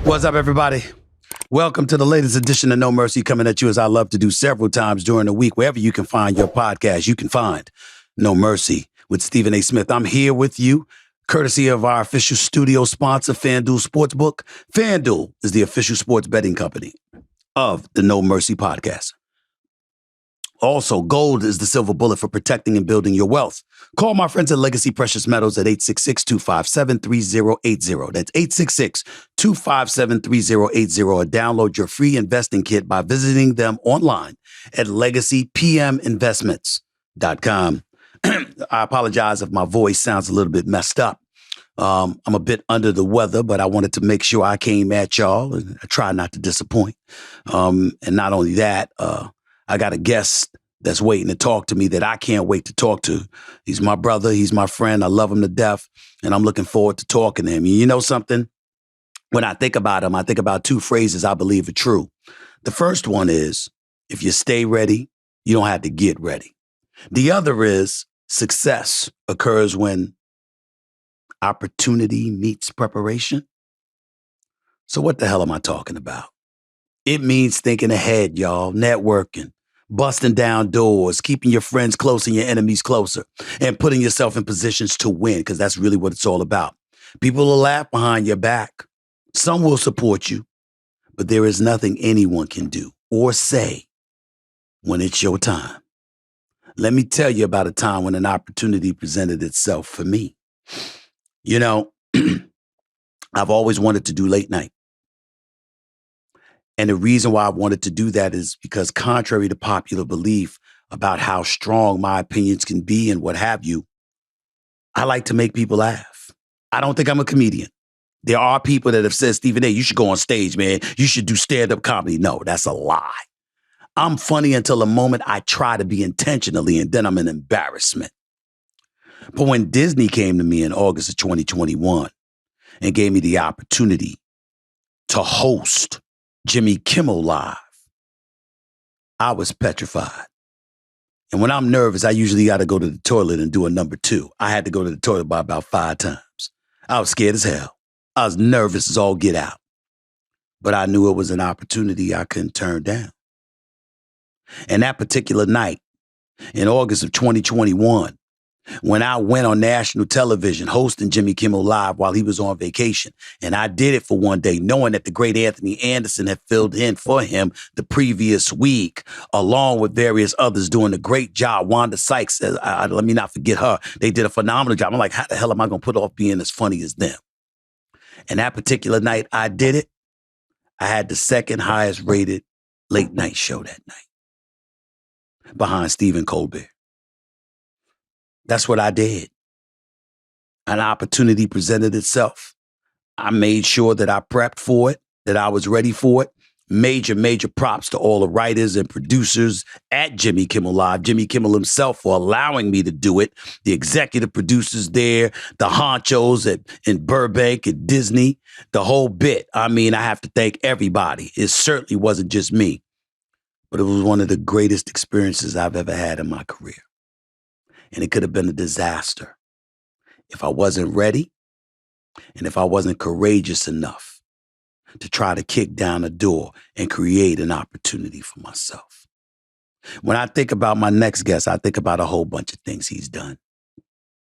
What's up, everybody? Welcome to the latest edition of No Mercy, coming at you as I love to do several times during the week. Wherever you can find your podcast, you can find No Mercy with Stephen A. Smith. I'm here with you, courtesy of our official studio sponsor, FanDuel Sportsbook. FanDuel is the official sports betting company of the No Mercy podcast. Also, gold is the silver bullet for protecting and building your wealth. Call my friends at Legacy Precious Metals at 866-257-3080. That's 866-257-3080, or download your free investing kit by visiting them online at legacypminvestments.com. I apologize if my voice sounds a little bit messed up. I'm a bit under the weather, but I wanted to make sure I came at y'all, and I try not to disappoint. And not only that, I got a guest that's waiting to talk to me that I can't wait to talk to. He's my brother. He's my friend. I love him to death, and I'm looking forward to talking to him. You know something? When I think about him, I think about two phrases I believe are true. The first one is, if you stay ready, you don't have to get ready. The other is, success occurs when opportunity meets preparation. So what the hell am I talking about? It means thinking ahead, y'all, networking, busting down doors, keeping your friends close and your enemies closer, and putting yourself in positions to win, because that's really what it's all about. People will laugh behind your back. Some will support you, but there is nothing anyone can do or say when it's your time. Let me tell you about a time when an opportunity presented itself for me. You know, I've always wanted to do late night. And the reason why I wanted to do that is because, contrary to popular belief about how strong my opinions can be and what have you, I like to make people laugh. I don't think I'm a comedian. There are people that have said, Stephen A., you should go on stage, man. You should do stand-up comedy. No, that's a lie. I'm funny until the moment I try to be intentionally, and then I'm an embarrassment. But when Disney came to me in August of 2021 and gave me the opportunity to host Jimmy Kimmel Live, I was petrified. And when I'm nervous, I usually got to go to the toilet and do a number 2. I had to go to the toilet by about 5 times. I was scared as hell. I was nervous as all get out. But I knew it was an opportunity I couldn't turn down. And that particular night, in August of 2021, when I went on national television hosting Jimmy Kimmel Live while he was on vacation, and I did it for one day, knowing that the great Anthony Anderson had filled in for him the previous week, along with various others doing a great job. Wanda Sykes, let me not forget her. They did a phenomenal job. I'm like, how the hell am I going to put off being as funny as them? And that particular night I did it, I had the second highest rated late night show that night, behind Stephen Colbert. That's what I did. An opportunity presented itself. I made sure that I prepped for it, that I was ready for it. Major props to all the writers and producers at Jimmy Kimmel Live, Jimmy Kimmel himself for allowing me to do it, the executive producers there, the honchos in Burbank at Disney, the whole bit. I mean, I have to thank everybody. It certainly wasn't just me, but it was one of the greatest experiences I've ever had in my career. And it could have been a disaster if I wasn't ready and if I wasn't courageous enough to try to kick down a door and create an opportunity for myself. When I think about my next guest, I think about a whole bunch of things he's done,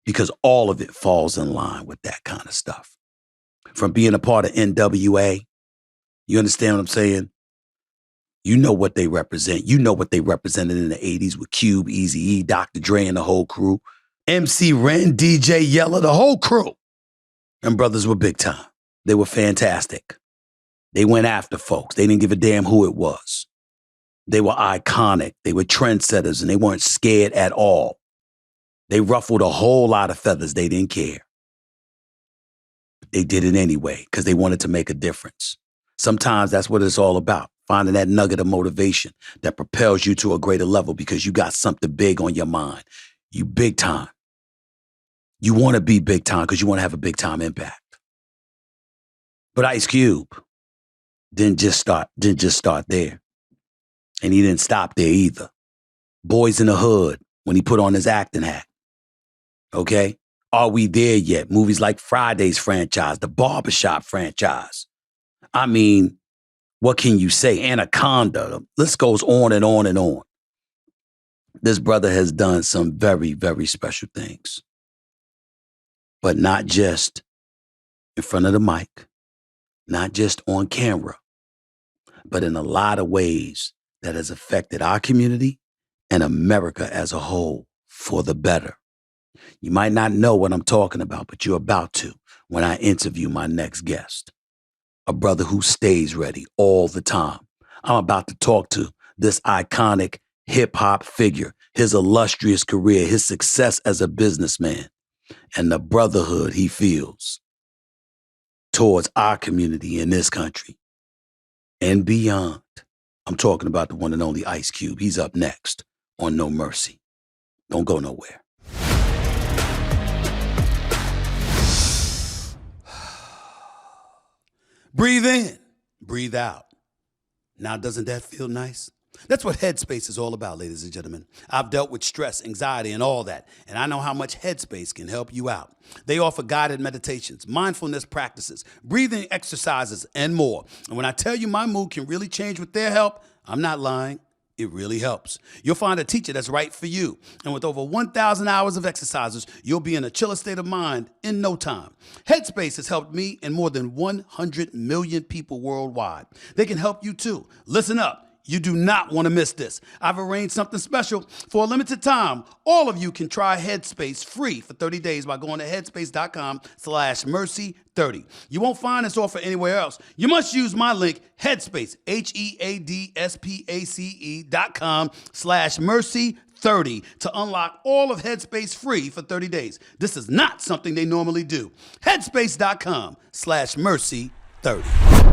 because all of it falls in line with that kind of stuff. From being a part of NWA, you understand what I'm saying? You know what they represent. You know what they represented in the 80s with Cube, Eazy-E, Dr. Dre, and the whole crew. MC Ren, DJ Yella, the whole crew. And brothers were big time. They were fantastic. They went after folks. They didn't give a damn who it was. They were iconic. They were trendsetters, and they weren't scared at all. They ruffled a whole lot of feathers. They didn't care. But they did it anyway because they wanted to make a difference. Sometimes that's what it's all about. Finding that nugget of motivation that propels you to a greater level because you got something big on your mind. You big time. You want to be big time because you want to have a big time impact. But Ice Cube didn't just start there. And he didn't stop there either. Boys in the Hood, when he put on his acting hat. Okay? Are We There Yet? Movies like Friday's franchise, the Barbershop franchise. I mean, what can you say? Anaconda. The list goes on and on and on. This brother has done some very, very special things, but not just in front of the mic, not just on camera, but in a lot of ways that has affected our community and America as a whole for the better. You might not know what I'm talking about, but you're about to when I interview my next guest, a brother who stays ready all the time. I'm about to talk to this iconic hip-hop figure, his illustrious career, his success as a businessman, and the brotherhood he feels towards our community in this country and beyond. I'm talking about the one and only Ice Cube. He's up next on No Mercy. Don't go nowhere. Breathe in, breathe out. Now, doesn't that feel nice? That's what Headspace is all about, ladies and gentlemen. I've dealt with stress, anxiety, and all that, and I know how much Headspace can help you out. They offer guided meditations, mindfulness practices, breathing exercises, and more. And when I tell you my mood can really change with their help, I'm not lying. It really helps. You'll find a teacher that's right for you. And with over 1,000 hours of exercises, you'll be in a chiller state of mind in no time. Headspace has helped me and more than 100 million people worldwide. They can help you too. Listen up. You do not want to miss this. I've arranged something special. For a limited time, all of you can try Headspace free for 30 days by going to headspace.com/mercy30. You won't find this offer anywhere else. You must use my link, Headspace, HEADSPACE.com/mercy30 to unlock all of Headspace free for 30 days. This is not something they normally do. Headspace.com/mercy30.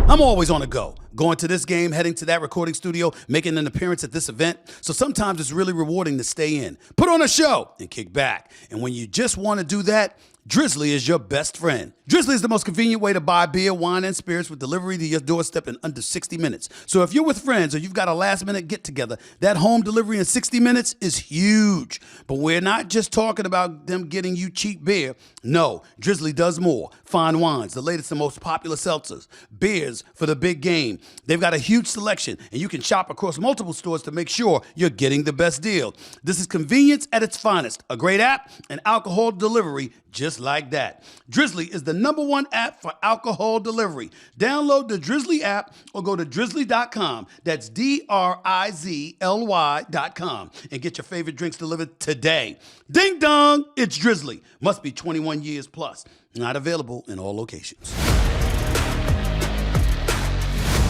I'm always on the go. Going to this game, heading to that recording studio, making an appearance at this event. So sometimes it's really rewarding to stay in, put on a show, and kick back. And when you just want to do that, Drizzly is your best friend. Drizzly is the most convenient way to buy beer, wine, and spirits with delivery to your doorstep in under 60 minutes. So if you're with friends or you've got a last-minute get-together, that home delivery in 60 minutes is huge. But we're not just talking about them getting you cheap beer. No, Drizzly does more. Fine wines, the latest and most popular seltzers, beers for the big game. They've got a huge selection, and you can shop across multiple stores to make sure you're getting the best deal. This is convenience at its finest. A great app and alcohol delivery just like that. Drizzly is the #1 app for alcohol delivery. Download the Drizzly app or go to drizzly.com. That's DRIZLY.com and get your favorite drinks delivered today. Ding dong, it's Drizzly. Must be 21 years plus. Not available in all locations.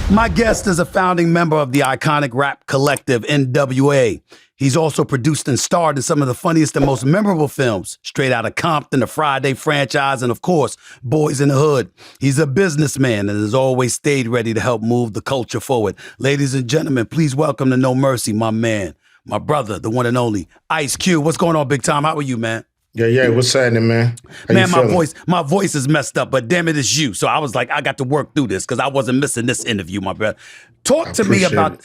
My guest is a founding member of the iconic rap collective NWA. He's also produced and starred in some of the funniest and most memorable films, Straight Outta Compton, the Friday franchise, and of course, Boys in the Hood. He's a businessman and has always stayed ready to help move the culture forward. Ladies and gentlemen, please welcome to No Mercy, my man, my brother, the one and only Ice Cube. What's going on, big time? How are you, man? Yeah, what's happening, man? Man, my voice is messed up, but damn it, it's you. So I was like, I got to work through this because I wasn't missing this interview, my brother. Talk to me about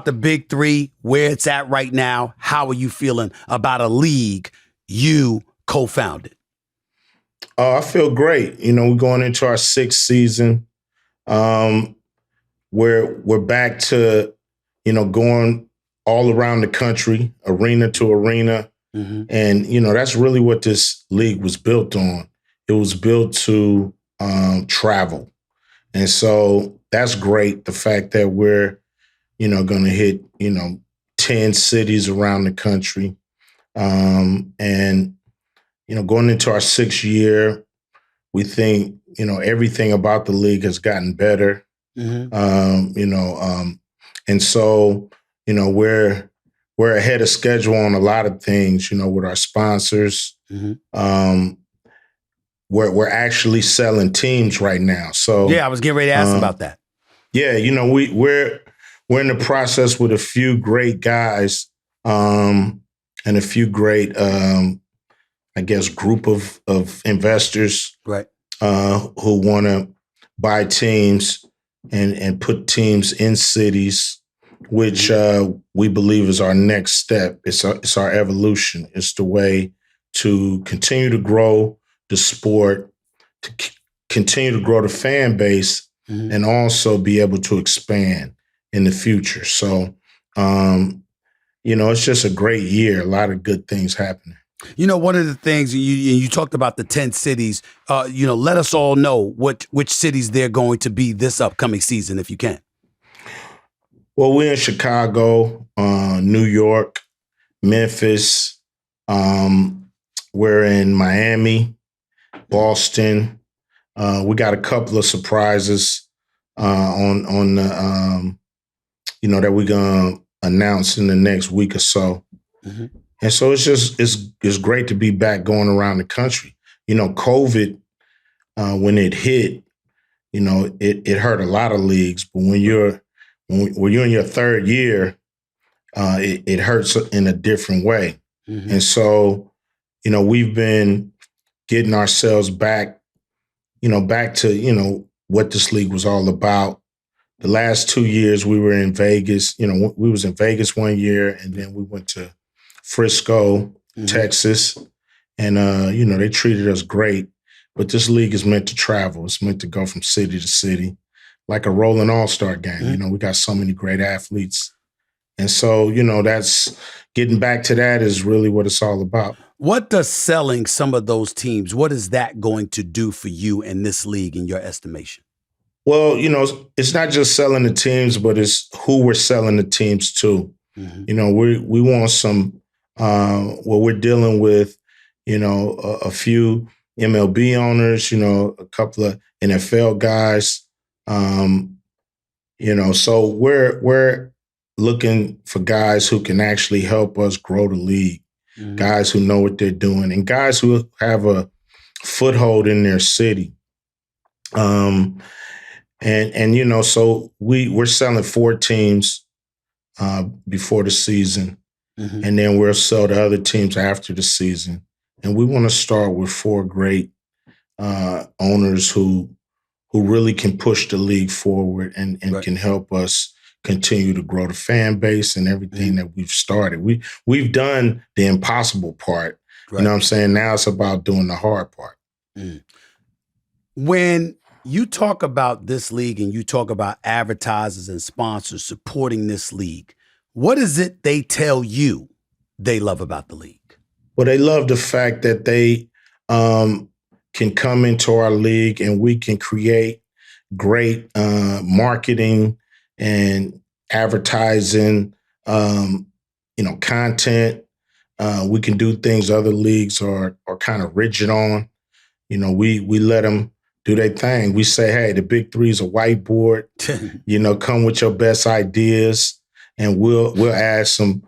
the big three, where it's at right now. How are you feeling about a league you co-founded? I feel great. You know, we're going into our 6th season. We're back to, going all around the country, arena to arena. Mm-hmm. And, that's really what this league was built on. It was built to travel. And so that's great. The fact that we're, going to hit, 10 cities around the country. And, going into our 6th year, we think, everything about the league has gotten better. Mm-hmm. And so, we're ahead of schedule on a lot of things, with our sponsors. Mm-hmm. We're actually selling teams right now. So yeah, I was getting ready to ask about that. Yeah, we're in the process with a few great guys and a few great, group of investors, right? Who want to buy teams and put teams in cities, which we believe is our next step. It's our evolution. It's the way to continue to grow the sport, to continue to grow the fan base, and also be able to expand in the future. So, it's just a great year. A lot of good things happening. One of the things you talked about the 10 cities, let us all know which cities they're going to be this upcoming season, if you can. Well, we're in Chicago, New York, Memphis. We're in Miami, Boston. We got a couple of surprises on the, that we're going to announce in the next week or so. Mm-hmm. And so it's great to be back going around the country. COVID, when it hit, it hurt a lot of leagues. But when you're in your third year, it hurts in a different way. Mm-hmm. And so, we've been getting ourselves back to, what this league was all about. The last 2 years we were in Vegas. We was in Vegas one year, and then we went to Frisco, Texas, and they treated us great. But this league is meant to travel. It's meant to go from city to city, like a rolling all-star game. We got so many great athletes. And so, that's getting back to that is really what it's all about. What does selling some of those teams, what is that going to do for you in this league, in your estimation? Well, it's not just selling the teams, but it's who we're selling the teams to. Mm-hmm. We want some, we're dealing with, a few MLB owners, a couple of NFL guys, so we're looking for guys who can actually help us grow the league, guys who know what they're doing, and guys who have a foothold in their city. So we're selling 4 teams before the season, and then we'll sell the other teams after the season. And we want to start with 4 great owners who really can push the league forward and right. can help us continue to grow the fan base and everything that we've started. We've done the impossible part. Right. You know what I'm saying? Now it's about doing the hard part. When you talk about this league and you talk about advertisers and sponsors supporting this league, what is it they tell you they love about the league? Well, they love the fact that they can come into our league and we can create great marketing and advertising, content. We can do things other leagues are kind of rigid on. We let them do their thing. We say, hey, the big 3 is a whiteboard. Come with your best ideas, and we'll add some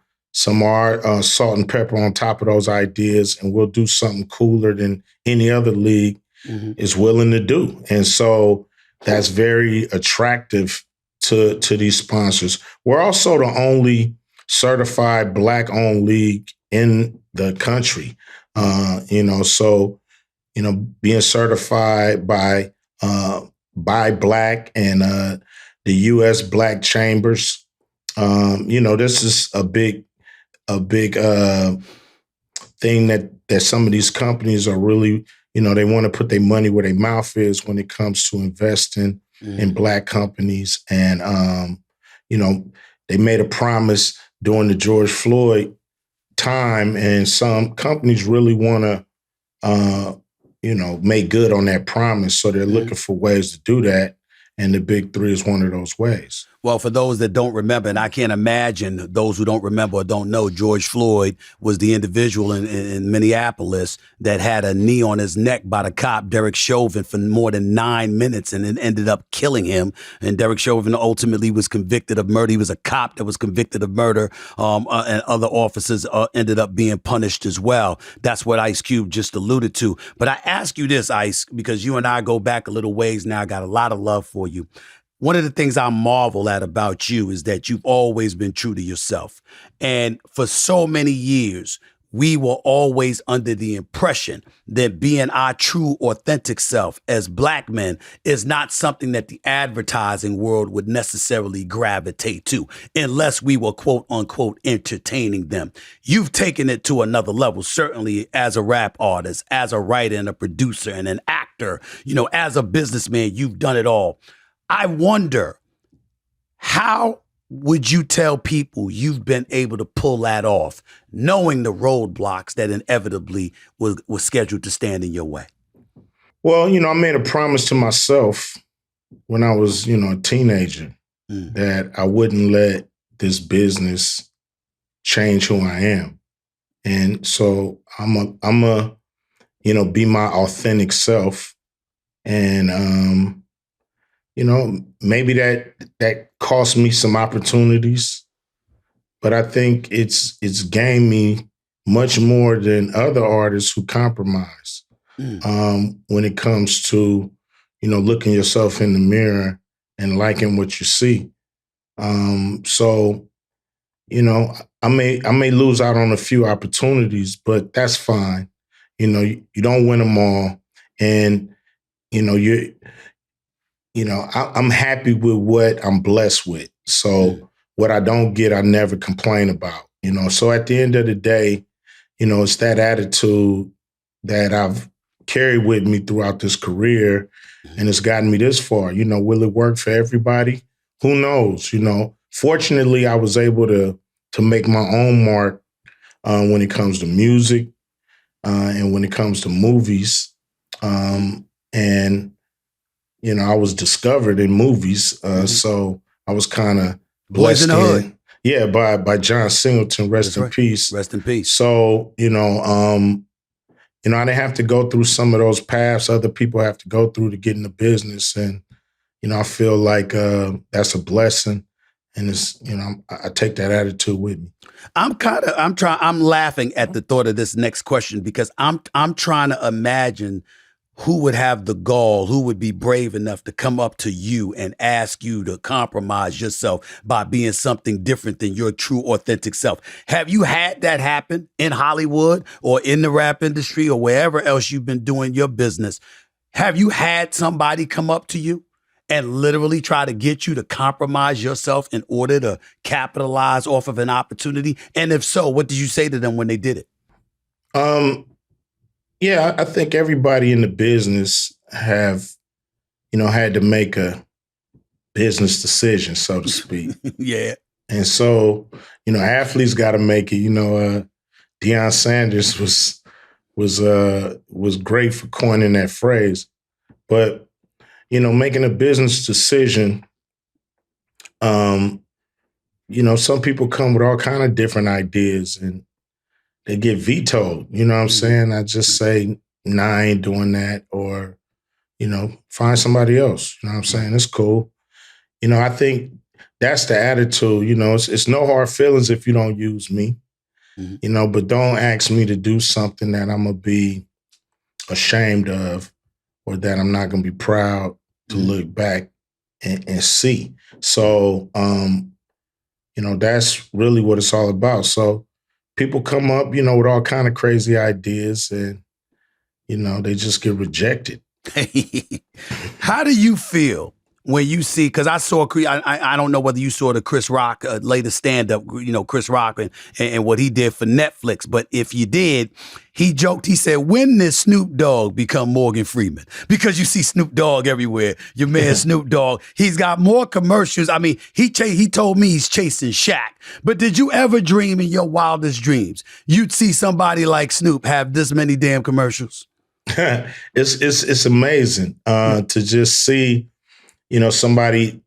art, salt and pepper on top of those ideas, and we'll do something cooler than any other league is willing to do. And so that's very attractive to these sponsors. We're also the only certified Black-owned league in the country. Being certified by Black and the U.S. Black Chambers. This is a big thing that some of these companies are really, they want to put their money where their mouth is when it comes to investing in Black companies. And, they made a promise during the George Floyd time, and some companies really want to, make good on that promise. So they're looking for ways to do that. And the big 3 is one of those ways. Well, for those that don't remember, and I can't imagine those who don't remember or don't know, George Floyd was the individual in Minneapolis that had a knee on his neck by the cop, Derek Chauvin, for more than 9 minutes, and it ended up killing him. And Derek Chauvin ultimately was convicted of murder. He was a cop that was convicted of murder, and other officers ended up being punished as well. That's what Ice Cube just alluded to. But I ask you this, Ice, because you and I go back a little ways now. I got a lot of love for you. One of the things I marvel at about you is that you've always been true to yourself. And for so many years, we were always under the impression that being our true, authentic self as Black men is not something that the advertising world would necessarily gravitate to unless we were, quote unquote, entertaining them. You've taken it to another level, certainly as a rap artist, as a writer and a producer and an actor, as a businessman, you've done it all. I wonder, how would you tell people you've been able to pull that off, knowing the roadblocks that inevitably was scheduled to stand in your way? Well, I made a promise to myself when I was, a teenager that I wouldn't let this business change who I am. And so I'm a, be my authentic self. And, maybe that cost me some opportunities, but I think it's gained me much more than other artists who compromise. When it comes to, looking yourself in the mirror and liking what you see. So, I may lose out on a few opportunities, but that's fine. You don't win them all. And, I'm happy with what I'm blessed with. So what I don't get, I never complain about, So at the end of the day, it's that attitude that I've carried with me throughout this career, and it's gotten me this far. Will it work for everybody? Who knows? Fortunately, I was able to make my own mark when it comes to music and when it comes to movies. And I was discovered in movies, so I was kind of blessed. Boys in the Hood. Yeah, by John Singleton, rest in peace. Rest in peace. So I didn't have to go through some of those paths other people have to go through to get in the business, and I feel like that's a blessing, and it's I take that attitude with me. I'm laughing at the thought of this next question because I'm trying to imagine who would have the gall, who would be brave enough to come up to you and ask you to compromise yourself by being something different than your true, authentic self. Have you had that happen in Hollywood or in the rap industry or wherever else you've been doing your business? Have you had somebody come up to you and literally try to get you to compromise yourself in order to capitalize off of an opportunity? And if so, what did you say to them when they did it? Yeah, I think everybody in the business have, had to make a business decision, so to speak. Yeah. And so, athletes got to make it. Deion Sanders was great for coining that phrase. But, making a business decision, some people come with all kind of different ideas and they get vetoed. You know what I'm saying? I just say, nah, I ain't doing that. Or, find somebody else. You know what I'm saying? It's cool. I think that's the attitude. It's no hard feelings if you don't use me, but don't ask me to do something that I'm going to be ashamed of or that I'm not going to be proud to look back and see. So, that's really what it's all about. So, people come up, with all kind of crazy ideas and, they just get rejected. How do you feel when you see, because I saw, I don't know whether you saw the Chris Rock latest stand-up, Chris Rock and what he did for Netflix, but if you did, he joked, he said, when did Snoop Dogg become Morgan Freeman? Because you see Snoop Dogg everywhere. Your man Snoop Dogg, he's got more commercials. I mean, he told me he's chasing Shaq. But did you ever dream in your wildest dreams you'd see somebody like Snoop have this many damn commercials? It's amazing to just see, somebody,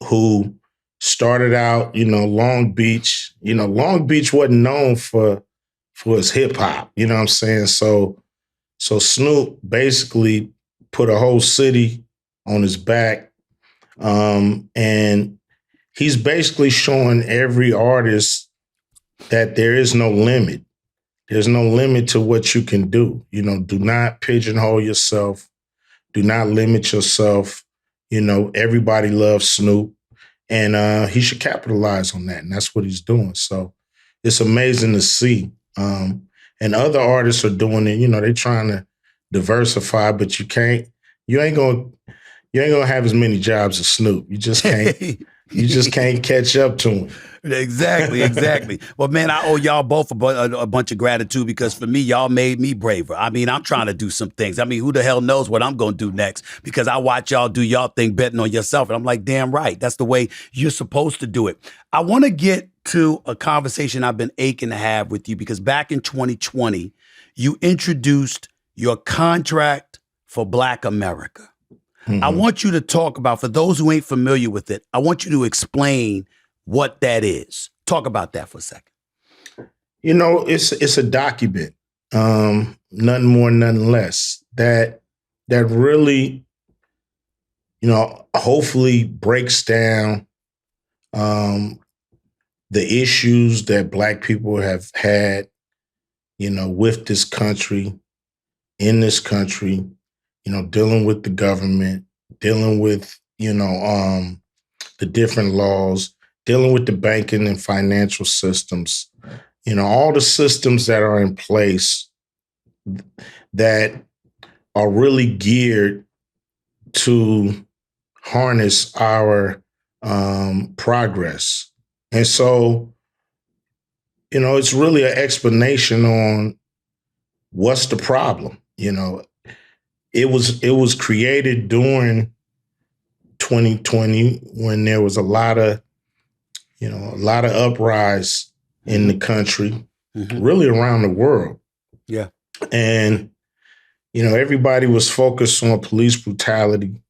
who started out, Long Beach. Long Beach wasn't known for his hip hop. You know what I'm saying? So Snoop basically put a whole city on his back, and he's basically showing every artist that there is no limit. There's no limit to what you can do. Do not pigeonhole yourself. Do not limit yourself. Everybody loves Snoop, and he should capitalize on that. And that's what he's doing. So it's amazing to see. And other artists are doing it. They're trying to diversify, but you ain't gonna have as many jobs as Snoop. You just can't. You just can't catch up to him. Exactly. Well, man, I owe y'all both a bunch of gratitude because for me, y'all made me braver. I mean, I'm trying to do some things. I mean, who the hell knows what I'm going to do next? Because I watch y'all do y'all thing betting on yourself. And I'm like, damn right. That's the way you're supposed to do it. I want to get to a conversation I've been aching to have with you because back in 2020, you introduced your contract for Black America. Mm-hmm. I want you to talk about, for those who ain't familiar with it, I want you to explain what that is. Talk about that for a second. You know, it's a document, nothing more, nothing less, that really, you know, hopefully breaks down the issues that Black people have had, you know, with this country, in this country, you know, dealing with the government, dealing with, you know, the different laws, dealing with the banking and financial systems, you know, all the systems that are in place that are really geared to harness our progress. And so, you know, it's really an explanation on what's the problem. You know, it was created during 2020 when there was a lot of uprise in the country, really around the world. Yeah. And, you know, everybody was focused on police brutality,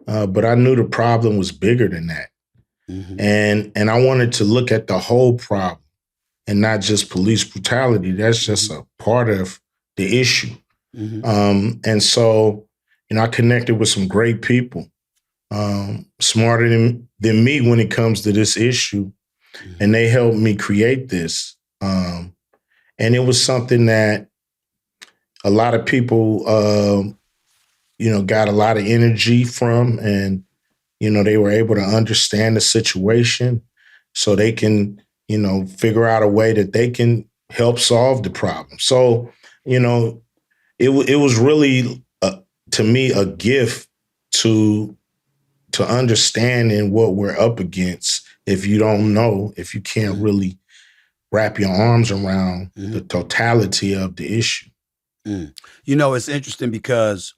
but I knew the problem was bigger than that. And I wanted to look at the whole problem and not just police brutality. That's just a part of the issue. And so, you know, I connected with some great people, smarter than me when it comes to this issue. And they helped me create this. And it was something that a lot of people, you know, got a lot of energy from. And, you know, they were able to understand the situation so they can, you know, figure out a way that they can help solve the problem. So, you know, it was really, to me, a gift to understanding what we're up against. If you don't know, if you can't really wrap your arms around the totality of the issue. You know, it's interesting because,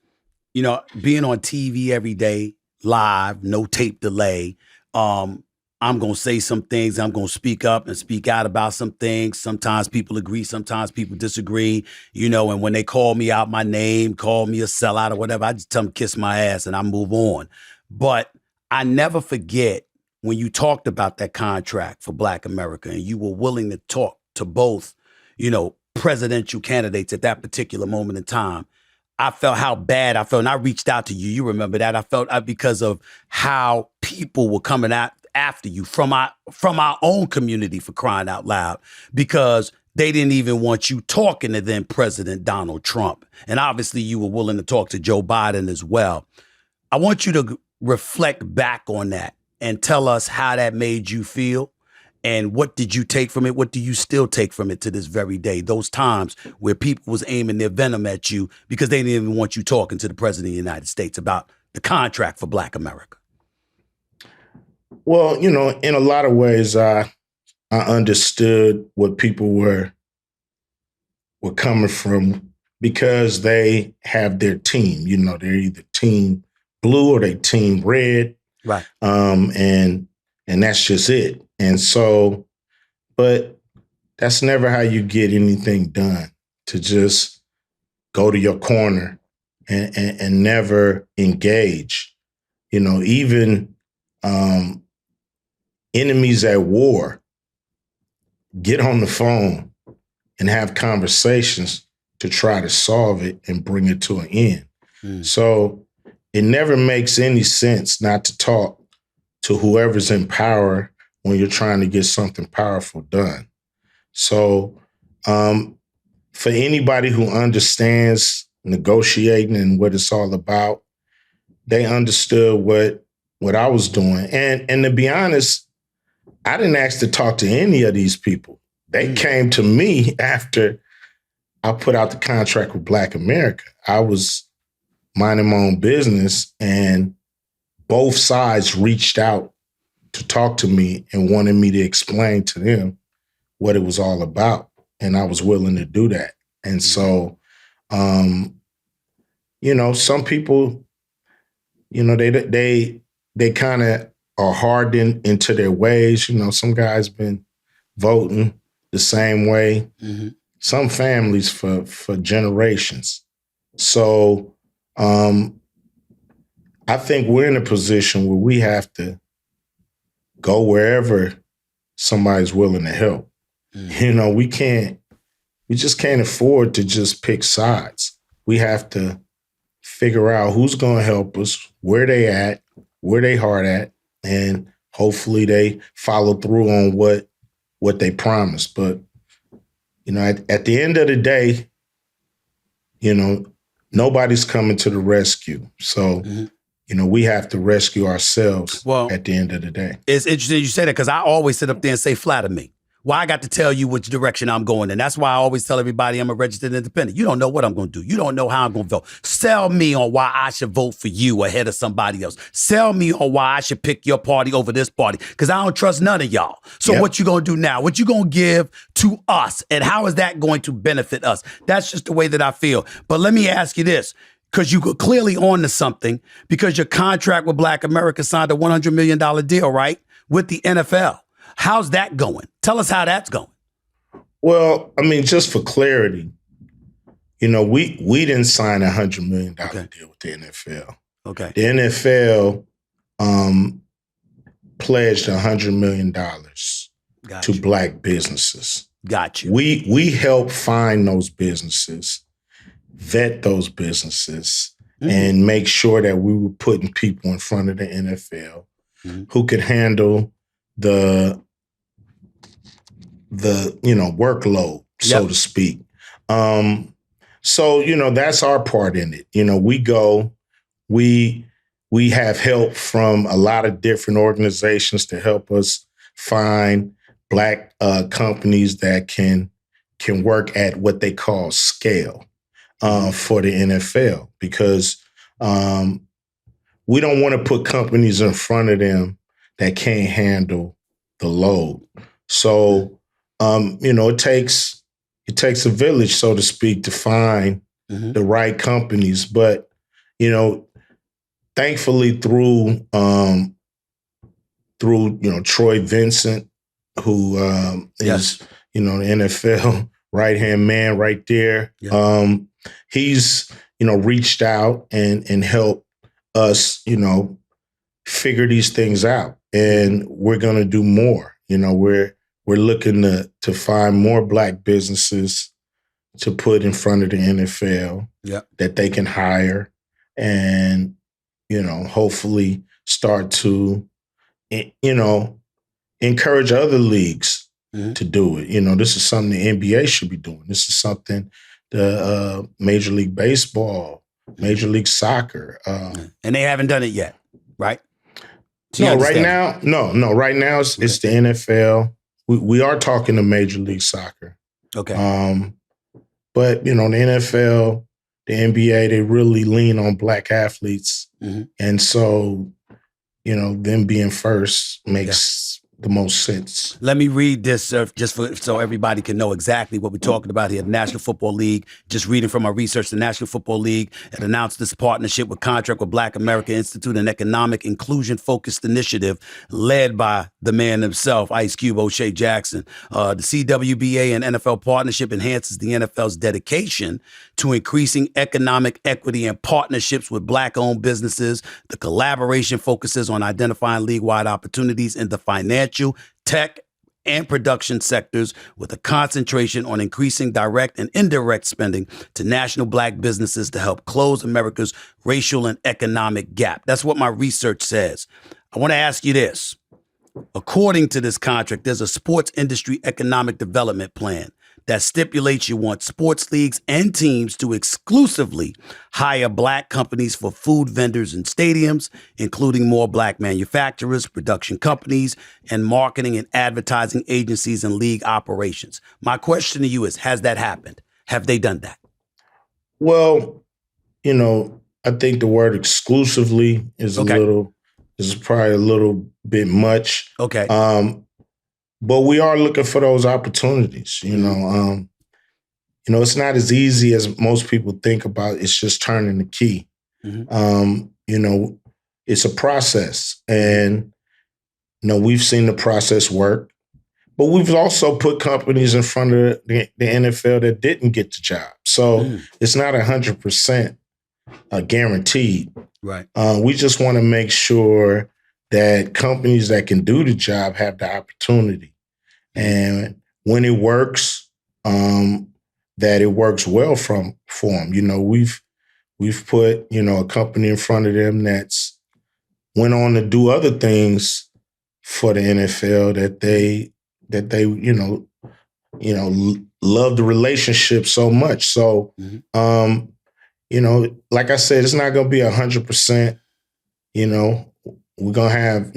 you know, being on TV every day, live, no tape delay, I'm going to say some things. I'm going to speak up and speak out about some things. Sometimes people agree. Sometimes people disagree, you know, and when they call me out my name, call me a sellout or whatever, I just tell them kiss my ass and I move on. But I never forget when you talked about that contract for Black America and you were willing to talk to both, you know, presidential candidates at that particular moment in time. I felt how bad I felt. And I reached out to you. You remember that. I felt because of how people were coming out after you from our own community, for crying out loud, because they didn't even want you talking to then President Donald Trump. And obviously you were willing to talk to Joe Biden as well. I want you to reflect back on that and tell us how that made you feel. And what did you take from it? What do you still take from it to this very day? Those times where people was aiming their venom at you because they didn't even want you talking to the president of the United States about the contract for Black America. Well, you know, in a lot of ways, I understood what people were coming from because they have their team. You know, they're either team blue or they team red. Right. And that's just it. And so, but that's never how you get anything done, to just go to your corner and never engage. You know, even enemies at war get on the phone and have conversations to try to solve it and bring it to an end. So it never makes any sense not to talk to whoever's in power when you're trying to get something powerful done. So for anybody who understands negotiating and what it's all about, they understood what I was doing. And to be honest, I didn't ask to talk to any of these people. They came to me after I put out the contract with Black America. I was minding my own business and both sides reached out to talk to me and wanted me to explain to them what it was all about. And I was willing to do that. And so, some people, they kind of are hardened into their ways. Some guys been voting the same way. Mm-hmm. Some families for generations. So I think we're in a position where we have to go wherever somebody's willing to help. Mm-hmm. We just can't afford to just pick sides. We have to figure out who's going to help us, where they at, where they heart at, and hopefully they follow through on what they promised. But, at the end of the day, nobody's coming to the rescue. So, we have to rescue ourselves at the end of the day. It's interesting you say that because I always sit up there and say, flatter me. Well, I got to tell you which direction I'm going in. That's why I always tell everybody I'm a registered independent. You don't know what I'm going to do. You don't know how I'm going to vote. Sell me on why I should vote for you ahead of somebody else. Sell me on why I should pick your party over this party because I don't trust none of y'all. So What you going to do now? What you going to give to us? And how is that going to benefit us? That's just the way that I feel. But let me ask you this. Because you were clearly on to something because your contract with Black America signed a $100 million deal, right? With the NFL. How's that going? Tell us how that's going. Well, just for clarity, we didn't sign a $100 million deal with the NFL. Okay. The NFL pledged $100 million to Black businesses. Got you. We help find those businesses, vet those businesses, and make sure that we were putting people in front of the NFL who could handle the workload, so to speak. So that's our part in it. We have help from a lot of different organizations to help us find Black companies that can work at what they call scale for the NFL, because we don't want to put companies in front of them that can't handle the load. So, it takes a village, so to speak, to find the right companies. But, thankfully through Troy Vincent, who is, the NFL right-hand man right there. Yeah. He's, reached out and helped us, figure these things out. And we're going to do more. We're looking to find more Black businesses to put in front of the NFL that they can hire and, hopefully start to, encourage other leagues to do it. This is something the NBA should be doing. This is something the Major League Baseball, Major League Soccer. And they haven't done it yet, right? No, right now, right now it's the NFL. We are talking to Major League Soccer. Okay. But, the NFL, the NBA, they really lean on Black athletes. And so, them being first makes the most sense. Let me read this so everybody can know exactly what we're talking about here. The National Football League, just reading from our research, the National Football League had announced this partnership with contract with Black America Institute, an economic inclusion-focused initiative led by the man himself, Ice Cube O'Shea Jackson. The CWBA and NFL partnership enhances the NFL's dedication to increasing economic equity and partnerships with Black-owned businesses. The collaboration focuses on identifying league-wide opportunities in the financial, tech, and production sectors with a concentration on increasing direct and indirect spending to national Black businesses to help close America's racial and economic gap. That's what my research says. I want to ask you this. According to this contract, there's a sports industry economic development plan that stipulates you want sports leagues and teams to exclusively hire Black companies for food vendors and stadiums, including more Black manufacturers, production companies, and marketing and advertising agencies and league operations. My question to you is, has that happened? Have they done that? Well, I think the word exclusively is a little is probably a little bit much. Okay. But we are looking for those opportunities, you know. It's not as easy as most people think about. It's just turning the key. It's a process, and we've seen the process work, but we've also put companies in front of the NFL that didn't get the job. So it's not 100% guaranteed. Right. We just want to make sure that companies that can do the job have the opportunity, and when it works, that it works well for them. We've put a company in front of them that's went on to do other things for the NFL that they love the relationship so much. So like I said, it's not going to be 100%. We're going to have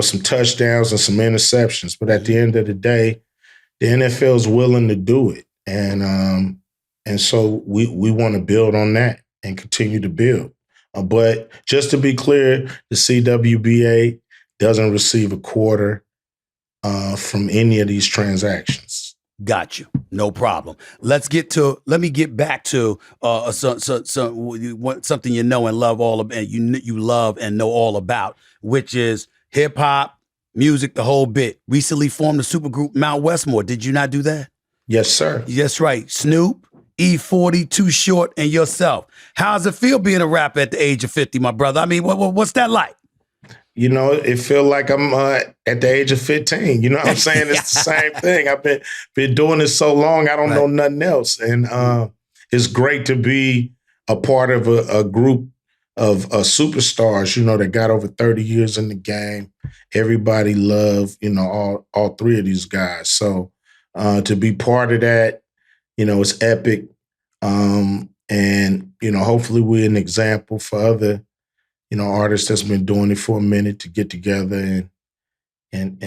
some touchdowns and some interceptions, but at the end of the day, the NFL is willing to do it, and so we want to build on that and continue to build. But just to be clear, the CWBA doesn't receive a quarter from any of these transactions. Got you. No problem. Let me get back to something you know and love all of, and you love and know all about, which is hip hop, music, the whole bit. Recently formed the supergroup Mount Westmore. Did you not do that? Yes, sir. That's right. Snoop, E40, Too Short, and yourself. How does it feel being a rapper at the age of 50, my brother? I mean, what's that like? It feels like I'm at the age of 15. You know what I'm saying? It's the same thing. I've been doing this so long, I don't know nothing else. And it's great to be a part of a group of superstars, that got over 30 years in the game. Everybody loved, all three of these guys. So to be part of that, it's epic. And hopefully we're an example for other artists that's been doing it for a minute to get together and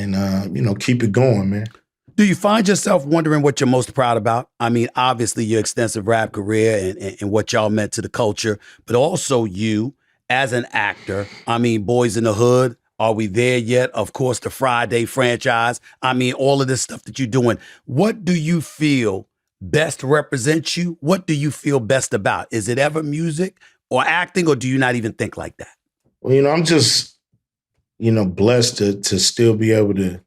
keep it going, man. Do you find yourself wondering what you're most proud about? I mean, obviously your extensive rap career and what y'all meant to the culture, but also you as an actor. I mean, Boys in the Hood, Are We There Yet? Of course, the Friday franchise. I mean, all of this stuff that you're doing. What do you feel best represents you? What do you feel best about? Is it ever music or acting, or do you not even think like that? Well, I'm just, blessed to still be able to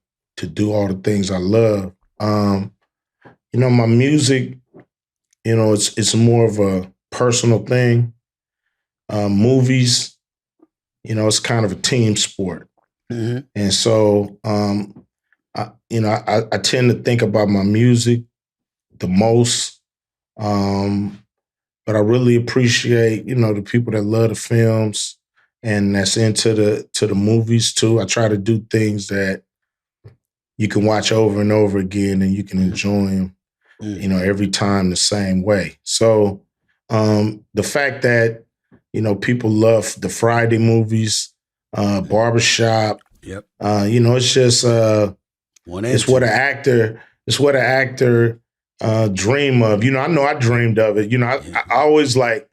do all the things I love. My music, it's more of a personal thing. Movies, it's kind of a team sport. And so, I tend to think about my music the most. But I really appreciate, the people that love the films and that's into the movies too. I try to do things that you can watch over and over again and you can enjoy them, every time the same way. So the fact that, people love the Friday movies, Barbershop, it's just, it's what an actor dream of. I know I dreamed of it. I always I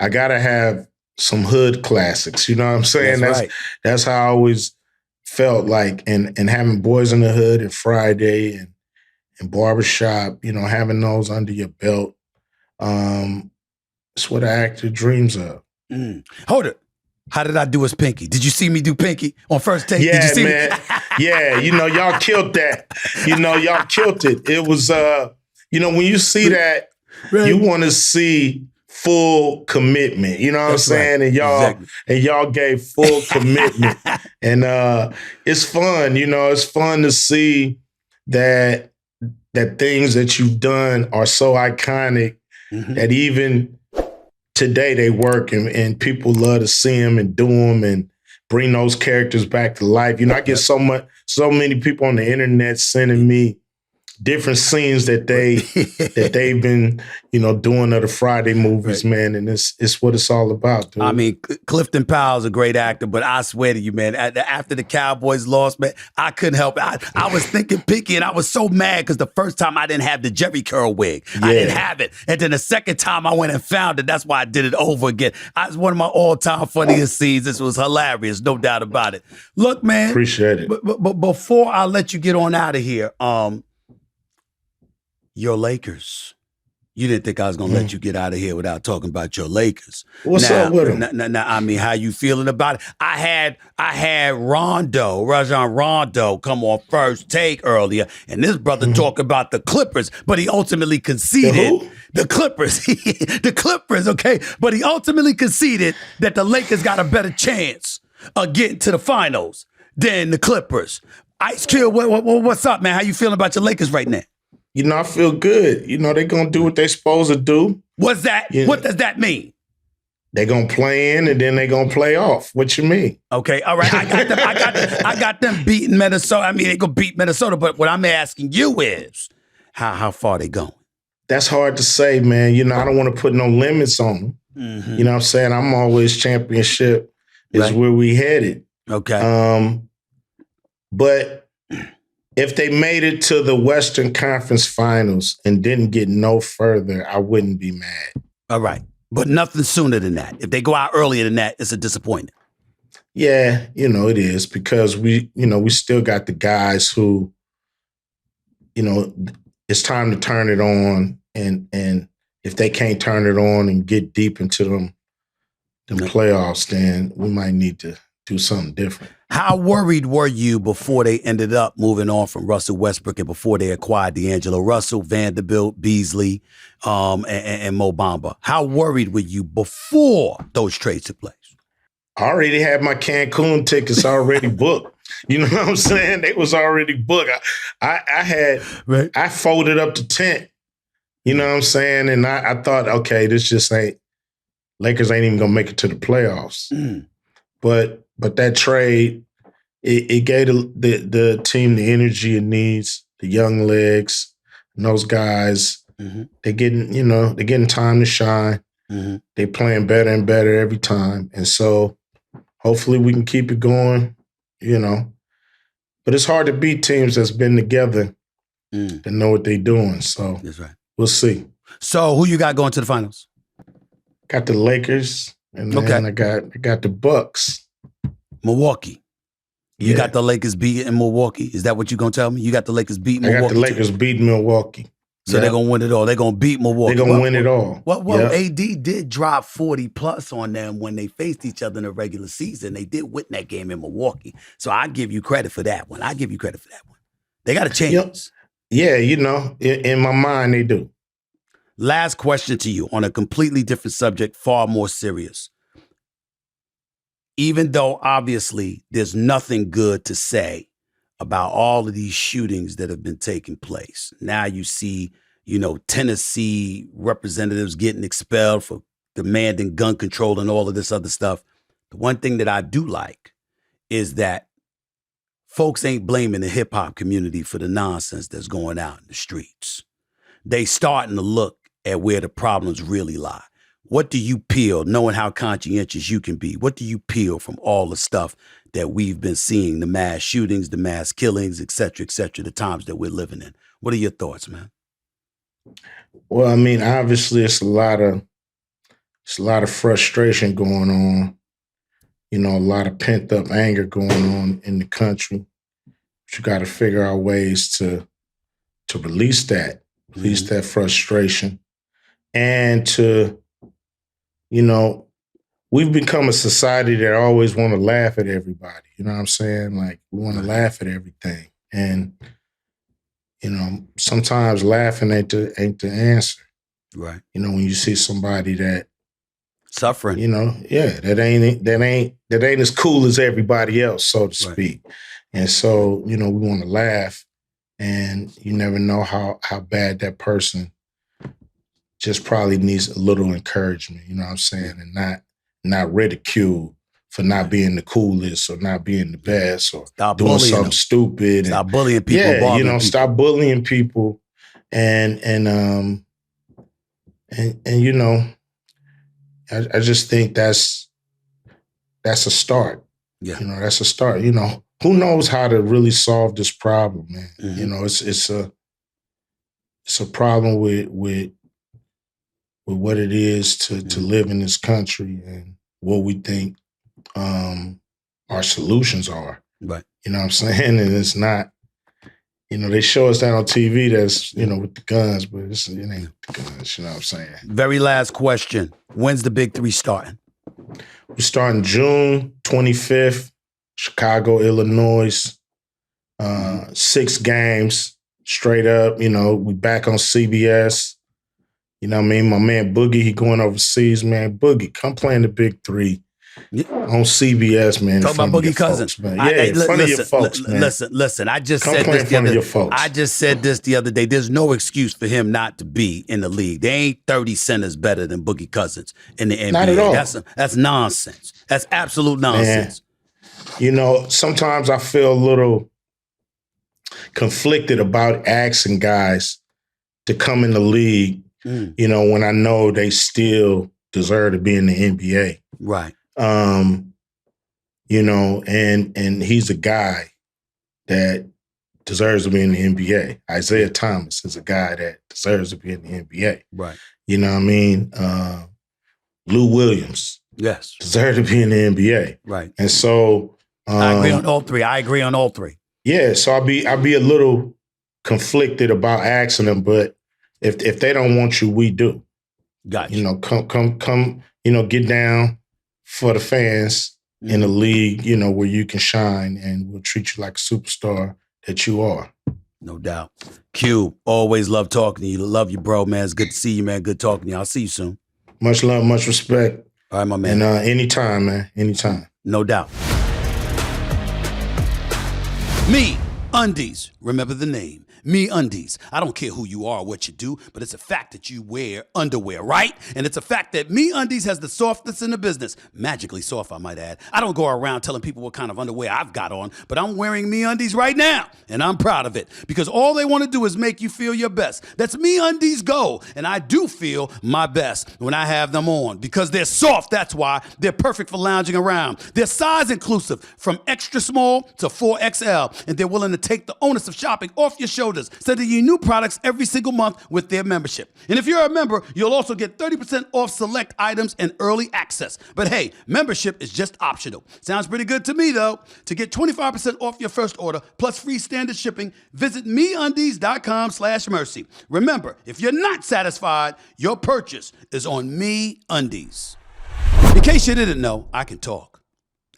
gotta have some hood classics. You know what I'm saying? That's how I always felt like, and having Boys in the Hood and Friday and Barbershop, having those under your belt. It's what an actor dreams of. Hold it. How did I do as Pinky? Did you see me do Pinky on first take? Yeah, did you see man. Yeah, y'all killed that. Y'all killed it. It was when you see that, you want to see full commitment. You know what I'm saying? Right. And y'all gave full commitment. And it's fun, it's fun to see that things that you've done are so iconic that even today they work and people love to see them and do them and bring those characters back to life. I get so many people on the internet sending me different scenes that they've been, doing other Friday movies, right, man. And it's what it's all about, dude. I mean, Clifton Powell's a great actor, but I swear to you, man, after the Cowboys lost, man, I couldn't help it. I was thinking Pinky, and I was so mad because the first time I didn't have the Jerry curl wig. Yeah. I didn't have it. And then the second time I went and found it. That's why I did it over again. It's one of my all-time funniest scenes. This was hilarious, no doubt about it. Look, man. Appreciate it. But before I let you get on out of here, your Lakers. You didn't think I was going to let you get out of here without talking about your Lakers. What's up with them? Now, I mean, how you feeling about it? I had Rajon Rondo come on First Take earlier, and this brother talked about the Clippers, but he ultimately conceded. The Clippers. The Clippers, okay? But he ultimately conceded that the Lakers got a better chance of getting to the finals than the Clippers. Ice Cube, what's up, man? How you feeling about your Lakers right now? I feel good. They're going to do what they're supposed to do. What's that? What does that mean? They're going to play in and then they're going to play off. What you mean? Okay, all right. I got them beating Minnesota. I mean, they're going to beat Minnesota, but what I'm asking you is, how far they going? That's hard to say, man. I don't want to put no limits on them. Mm-hmm. You know what I'm saying? I'm always championship is where we headed. Okay. But if they made it to the Western Conference Finals and didn't get no further, I wouldn't be mad. All right. But nothing sooner than that. If they go out earlier than that, it's a disappointment. Yeah, it is because we still got the guys who, it's time to turn it on. And if they can't turn it on and get deep into them playoffs, then we might need to do something different. How worried were you before they ended up moving on from Russell Westbrook and before they acquired D'Angelo Russell, Vanderbilt, Beasley, and Mo Bamba? How worried were you before those trades took place? I already had my Cancun tickets already booked. You know what I'm saying? They was already booked. I folded up the tent. You know what I'm saying? And I thought, okay, Lakers ain't even gonna make it to the playoffs. But that trade, it gave the team the energy it needs, the young legs, and those guys. Mm-hmm. They're getting time to shine. Mm-hmm. They're playing better and better every time. And so hopefully we can keep it going, But it's hard to beat teams that's been together that know what they're doing. So that's right. We'll see. So who you got going to the finals? Got the Lakers, and then I got the Bucks. Milwaukee. You got the Lakers beating Milwaukee? Is that what you're going to tell me? You got the Lakers beating Milwaukee? I got the Lakers beating Milwaukee. So they're going to win it all. They're going to beat Milwaukee. They're going to win it all. Well, AD did drop 40+ on them when they faced each other in the regular season. They did win that game in Milwaukee. So I give you credit for that one. They got a chance. Yeah, in my mind, they do. Last question to you on a completely different subject, far more serious. Even though obviously there's nothing good to say about all of these shootings that have been taking place. Now you see, Tennessee representatives getting expelled for demanding gun control and all of this other stuff. The one thing that I do like is that folks ain't blaming the hip hop community for the nonsense that's going out in the streets. They starting to look at where the problems really lie. What do you peel, knowing how conscientious you can be? What do you peel from all the stuff that we've been seeing, the mass shootings, the mass killings, et cetera, the times that we're living in? What are your thoughts, man? Well, I mean, obviously it's a lot of frustration going on. A lot of pent up anger going on in the country. But you got to figure out ways to release that frustration, and to, we've become a society that always want to laugh at everybody. You know what I'm saying? Like, we want to laugh at everything. And, sometimes laughing ain't the answer. Right. When you see somebody that suffering, that ain't as cool as everybody else, so to speak. Right. And so, we want to laugh, and you never know how bad that person just probably needs a little encouragement, you know what I'm saying? And not ridicule for not being the coolest or not being the best or Stop doing bullying something them. stupid. Stop bullying people. Yeah, People. stop bullying people. And you know, I just think that's a start. Yeah. You know, that's a start. You know, who knows how to really solve this problem, man? Mm-hmm. You know, it's a problem with what it is to live in this country and what we think our solutions are. Right. You know what I'm saying? And it's not, you know, they show us that on TV that's, you know, with the guns, but it ain't the guns, you know what I'm saying? Very last question. When's the Big Three starting? We starting June 25th, Chicago, Illinois. 6 games straight up. You know, we back on CBS. You know what I mean? My man Boogie, he going overseas, man. Boogie, come play in the Big Three on CBS, man. Talk about Boogie Cousins, folks, man. Yeah, in front of your folks, man. Listen. I just come said play this in front of your folks. I just said this the other day. There's no excuse for him not to be in the league. There ain't 30 centers better than Boogie Cousins in the NBA. Not at all. That's nonsense. That's absolute nonsense. Man, you know, sometimes I feel a little conflicted about asking guys to come in the league, you know, when I know they still deserve to be in the NBA. Right. You know, and he's a guy that deserves to be in the NBA. Isaiah Thomas is a guy that deserves to be in the NBA. Right. You know what I mean? Lou Williams. Yes. Deserves to be in the NBA. Right. And so I agree on all three. Yeah, so I'll be a little conflicted about asking them, but if they don't want you, we do. Gotcha. You know, come, you know, get down for the fans in the league, you know, where you can shine, and we'll treat you like a superstar that you are. No doubt. Q, always love talking to you. Love you, bro, man. It's good to see you, man. Good talking to you. I'll see you soon. Much love, much respect. All right, my man. And anytime, man. Anytime. No doubt. Me Undies. Remember the name. Me Undies. I don't care who you are or what you do, but it's a fact that you wear underwear, right? And it's a fact that Me Undies has the softest in the business. Magically soft, I might add. I don't go around telling people what kind of underwear I've got on, but I'm wearing Me Undies right now, and I'm proud of it because all they want to do is make you feel your best. That's Me Undies Go, and I do feel my best when I have them on because they're soft, that's why. They're perfect for lounging around. They're size inclusive from extra small to 4XL, and they're willing to take the onus of shopping off your shoulders, sending you new products every single month with their membership. And if you're a member, you'll also get 30% off select items and early access. But hey, membership is just optional. Sounds pretty good to me, though. To get 25% off your first order, plus free standard shipping, visit MeUndies.com/mercy. Remember, if you're not satisfied, your purchase is on Me Undies. In case you didn't know, I can talk.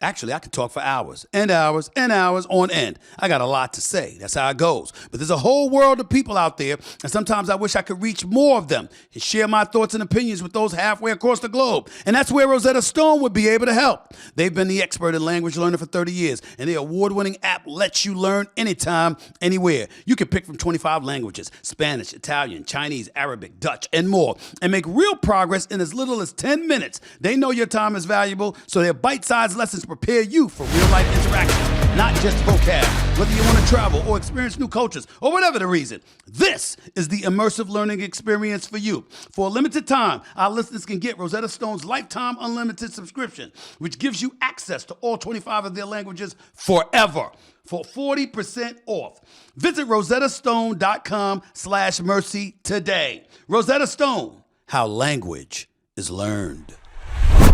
Actually, I could talk for hours and hours and hours on end. I got a lot to say. That's how it goes. But there's a whole world of people out there, and sometimes I wish I could reach more of them and share my thoughts and opinions with those halfway across the globe. And that's where Rosetta Stone would be able to help. They've been the expert in language learning for 30 years, and their award-winning app lets you learn anytime, anywhere. You can pick from 25 languages: Spanish, Italian, Chinese, Arabic, Dutch, and more, and make real progress in as little as 10 minutes. They know your time is valuable, so their bite-sized lessons prepare you for real-life interactions, not just vocab. Whether you want to travel or experience new cultures or whatever the reason, this is the immersive learning experience for you. For a limited time, our listeners can get Rosetta Stone's lifetime unlimited subscription, which gives you access to all 25 of their languages forever for 40% off. Visit rosettastone.com/mercy today. Rosetta Stone, how language is learned.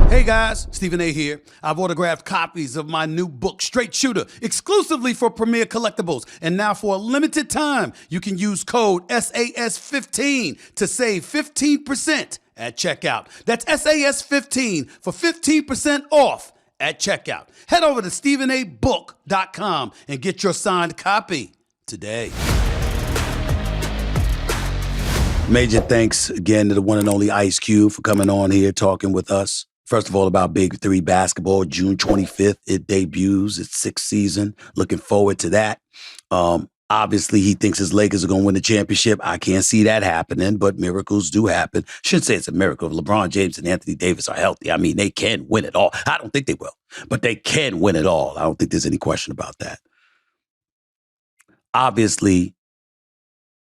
Hey guys, Stephen A. here. I've autographed copies of my new book, Straight Shooter, exclusively for Premier Collectibles. And now for a limited time, you can use code SAS15 to save 15% at checkout. That's SAS15 for 15% off at checkout. Head over to StephenABook.com and get your signed copy today. Major thanks again to the one and only Ice Cube for coming on here talking with us. First of all, about Big Three basketball, June 25th, it debuts its 6th season. Looking forward to that. Obviously, he thinks his Lakers are going to win the championship. I can't see that happening, but miracles do happen. Shouldn't say it's a miracle. If LeBron James and Anthony Davis are healthy, I mean, they can win it all. I don't think they will, but they can win it all. I don't think there's any question about that. Obviously,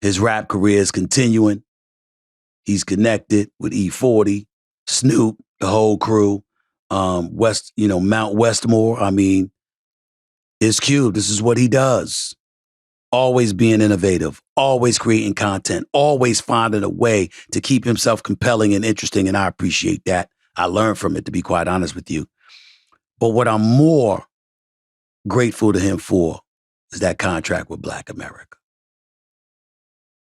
his rap career is continuing. He's connected with E40, Snoop, the whole crew, Mount Westmore. I mean, it's Cube. This is what he does. Always being innovative, always creating content, always finding a way to keep himself compelling and interesting, and I appreciate that. I learned from it, to be quite honest with you. But what I'm more grateful to him for is that contract with Black America.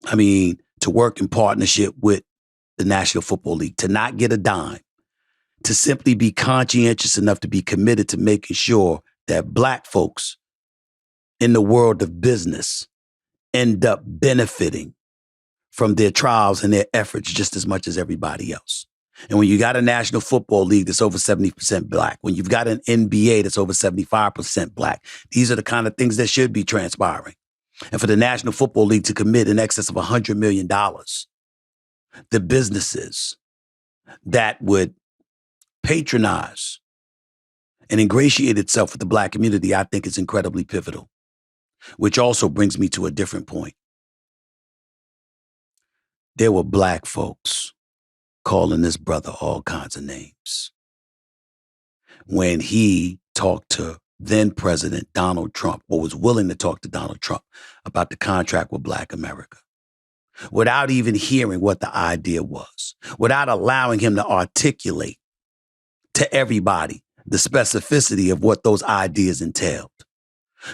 I mean, to work in partnership with the National Football League, to not get a dime, to simply be conscientious enough to be committed to making sure that Black folks in the world of business end up benefiting from their trials and their efforts just as much as everybody else. And when you got a National Football League that's over 70% Black, when you've got an NBA that's over 75% Black, these are the kind of things that should be transpiring. And for the National Football League to commit in excess of $100 million, the businesses that would patronize and ingratiate itself with the Black community, I think is incredibly pivotal. Which also brings me to a different point. There were Black folks calling this brother all kinds of names when he talked to then President Donald Trump, or was willing to talk to Donald Trump about the contract with Black America, without even hearing what the idea was, without allowing him to articulate to everybody the specificity of what those ideas entailed,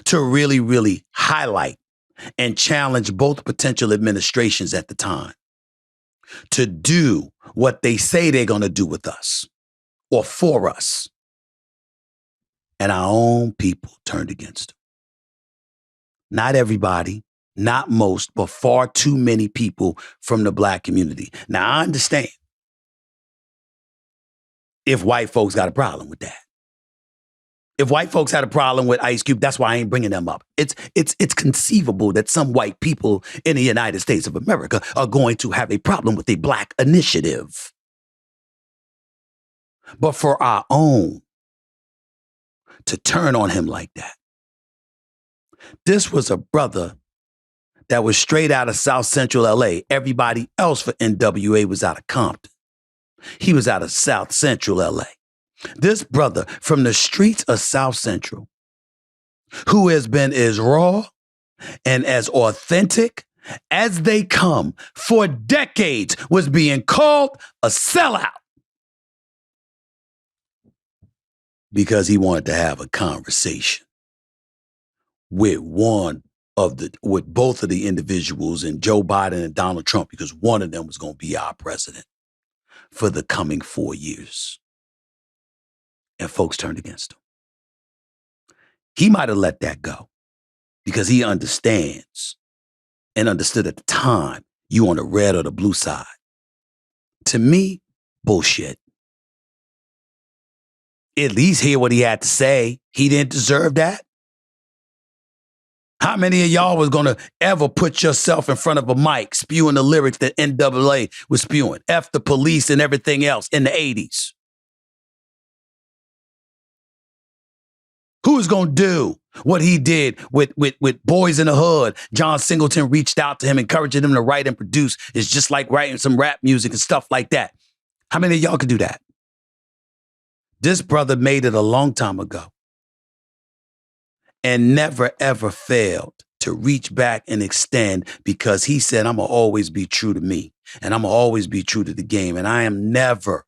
to really, really highlight and challenge both potential administrations at the time to do what they say they're going to do with us or for us. And our own people turned against him. Not everybody, not most, but far too many people from the Black community. Now, I understand if white folks got a problem with that. If white folks had a problem with Ice Cube, that's why I ain't bringing them up. It's conceivable that some white people in the United States of America are going to have a problem with a Black initiative. But for our own to turn on him like that. This was a brother that was straight out of South Central LA. Everybody else for NWA was out of Compton. He was out of South Central LA. This brother from the streets of South Central, who has been as raw and as authentic as they come for decades, was being called a sellout because he wanted to have a conversation with both of the individuals, and Joe Biden and Donald Trump, because one of them was going to be our president for the coming 4 years. And folks turned against him. He might have let that go because he understands and understood at the time you on the red or the blue side. To me, bullshit. At least hear what he had to say. He didn't deserve that. How many of y'all was going to ever put yourself in front of a mic spewing the lyrics that NAA was spewing? F the police and everything else in the 80s. Who's going to do what he did with Boys in the Hood? John Singleton reached out to him, encouraging him to write and produce. It's just like writing some rap music and stuff like that. How many of y'all could do that? This brother made it a long time ago and never, ever failed to reach back and extend, because he said, I'm going to always be true to me, and I'm going to always be true to the game, and I am never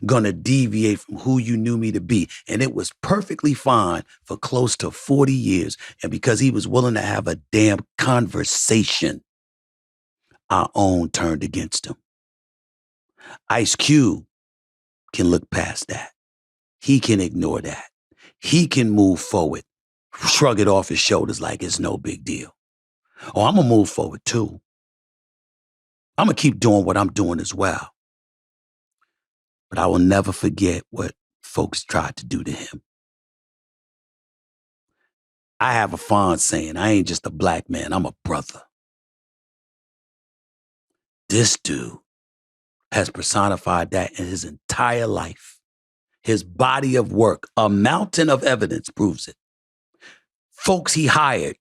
going to deviate from who you knew me to be. And it was perfectly fine for close to 40 years. And because he was willing to have a damn conversation, our own turned against him. Ice Cube can look past that. He can ignore that. He can move forward, shrug it off his shoulders like it's no big deal. Oh, I'm going to move forward too. I'm going to keep doing what I'm doing as well. But I will never forget what folks tried to do to him. I have a fond saying, I ain't just a black man, I'm a brother. This dude has personified that in his entire life. His body of work, a mountain of evidence proves it. Folks he hired,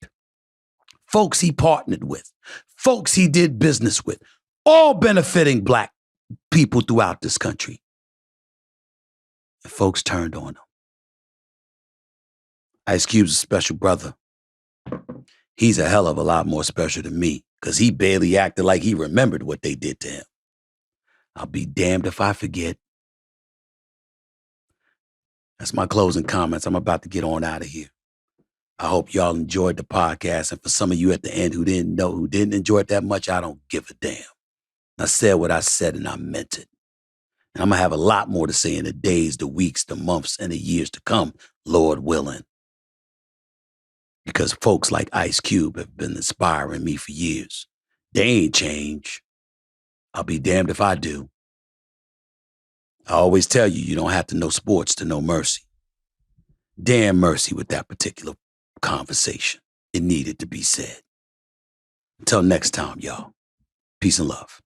folks he partnered with, folks he did business with, all benefiting black people throughout this country. And folks turned on him. Ice Cube's a special brother. He's a hell of a lot more special than me because he barely acted like he remembered what they did to him. I'll be damned if I forget. That's my closing comments. I'm about to get on out of here. I hope y'all enjoyed the podcast. And for some of you at the end who didn't enjoy it that much, I don't give a damn. I said what I said and I meant it. And I'm going to have a lot more to say in the days, the weeks, the months, and the years to come, Lord willing. Because folks like Ice Cube have been inspiring me for years. They ain't changed. I'll be damned if I do. I always tell you, you don't have to know sports to know mercy. Damn mercy with that particular conversation. It needed to be said. Until next time, y'all. Peace and love.